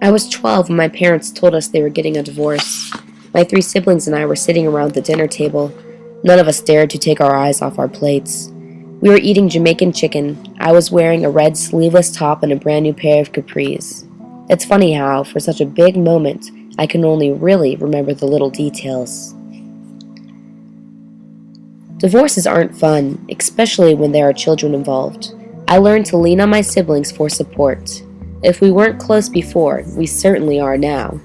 I was 12 when my parents told us they were getting a divorce. My 3 siblings and I were sitting around the dinner table. None of us dared to take our eyes off our plates. We were eating Jamaican chicken. I was wearing a red sleeveless top and a brand new pair of capris. It's funny how, for such a big moment, I can only really remember the little details. Divorces aren't fun, especially when there are children involved. I learned to lean on my siblings for support. If we weren't close before, we certainly are now.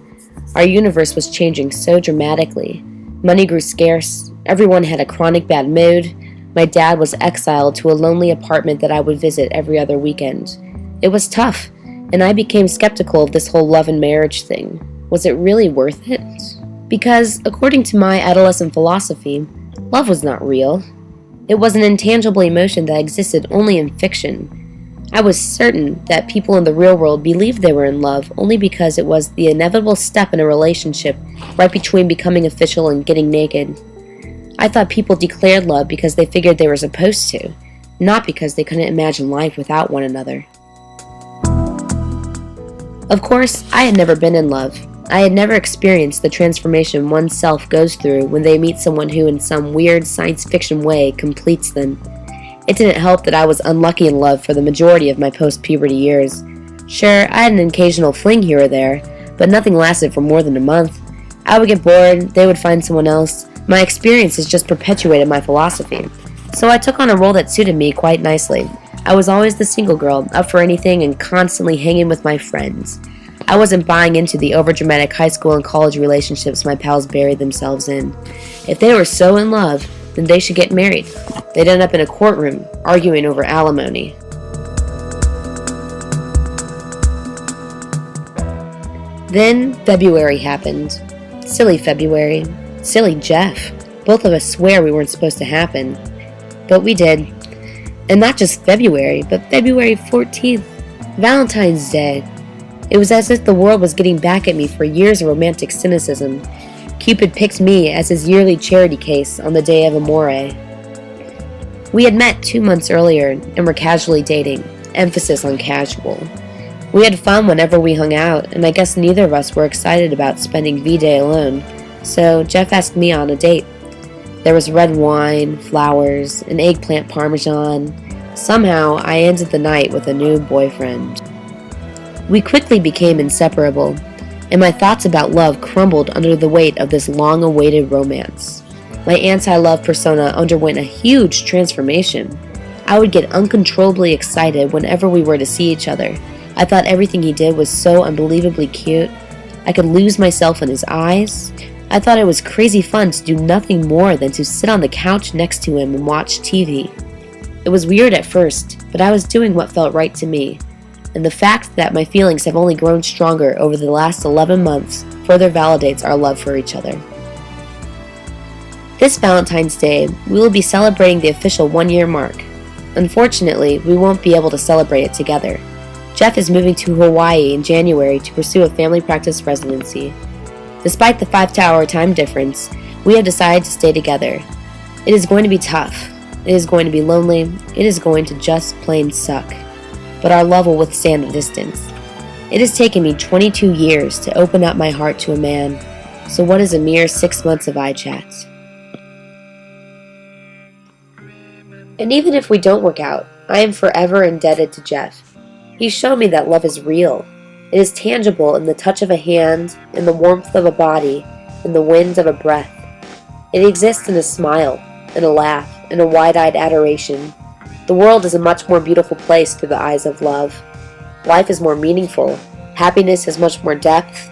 Our universe was changing so dramatically. Money grew scarce, everyone had a chronic bad mood. My dad was exiled to a lonely apartment that I would visit every other weekend. It was tough, and I became skeptical of this whole love and marriage thing. Was it really worth it? Because, according to my adolescent philosophy, love was not real. It was an intangible emotion that existed only in fiction. I was certain that people in the real world believed they were in love only because it was the inevitable step in a relationship right between becoming official and getting naked. I thought people declared love because they figured they were supposed to, not because they couldn't imagine life without one another. Of course, I had never been in love. I had never experienced the transformation oneself goes through when they meet someone who in some weird science fiction way completes them. It didn't help that I was unlucky in love for the majority of my post-puberty years. Sure, I had an occasional fling here or there, but nothing lasted for more than a month. I would get bored, they would find someone else. My experiences just perpetuated my philosophy. So I took on a role that suited me quite nicely. I was always the single girl, up for anything and constantly hanging with my friends. I wasn't buying into the overdramatic high school and college relationships my pals buried themselves in. If they were so in love, then they should get married. They'd end up in a courtroom, arguing over alimony. Then February happened. Silly February. Silly Jeff. Both of us swear we weren't supposed to happen. But we did. And not just February, but February 14th. Valentine's Day. It was as if the world was getting back at me for years of romantic cynicism. Cupid picked me as his yearly charity case on the day of Amore. We had met 2 months earlier and were casually dating, emphasis on casual. We had fun whenever we hung out, and I guess neither of us were excited about spending V-Day alone, so Jeff asked me on a date. There was red wine, flowers, an eggplant parmesan. Somehow, I ended the night with a new boyfriend. We quickly became inseparable, and my thoughts about love crumbled under the weight of this long-awaited romance. My anti-love persona underwent a huge transformation. I would get uncontrollably excited whenever we were to see each other. I thought everything he did was so unbelievably cute. I could lose myself in his eyes. I thought it was crazy fun to do nothing more than to sit on the couch next to him and watch TV. It was weird at first, but I was doing what felt right to me. And the fact that my feelings have only grown stronger over the last 11 months further validates our love for each other. This Valentine's Day, we will be celebrating the official 1-year mark. Unfortunately, we won't be able to celebrate it together. Jeff is moving to Hawaii in January to pursue a family practice residency. Despite the 5-hour time difference, we have decided to stay together. It is going to be tough. It is going to be lonely. It is going to just plain suck. But our love will withstand the distance. It has taken me 22 years to open up my heart to a man, so what is a mere 6 months of iChat? And even if we don't work out, I am forever indebted to Jeff. He's shown me that love is real. It is tangible in the touch of a hand, in the warmth of a body, in the wind of a breath. It exists in a smile, in a laugh, in a wide-eyed adoration. The world is a much more beautiful place through the eyes of love. Life is more meaningful, happiness has much more depth,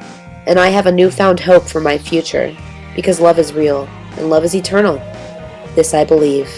and I have a newfound hope for my future, because love is real, and love is eternal. This I believe.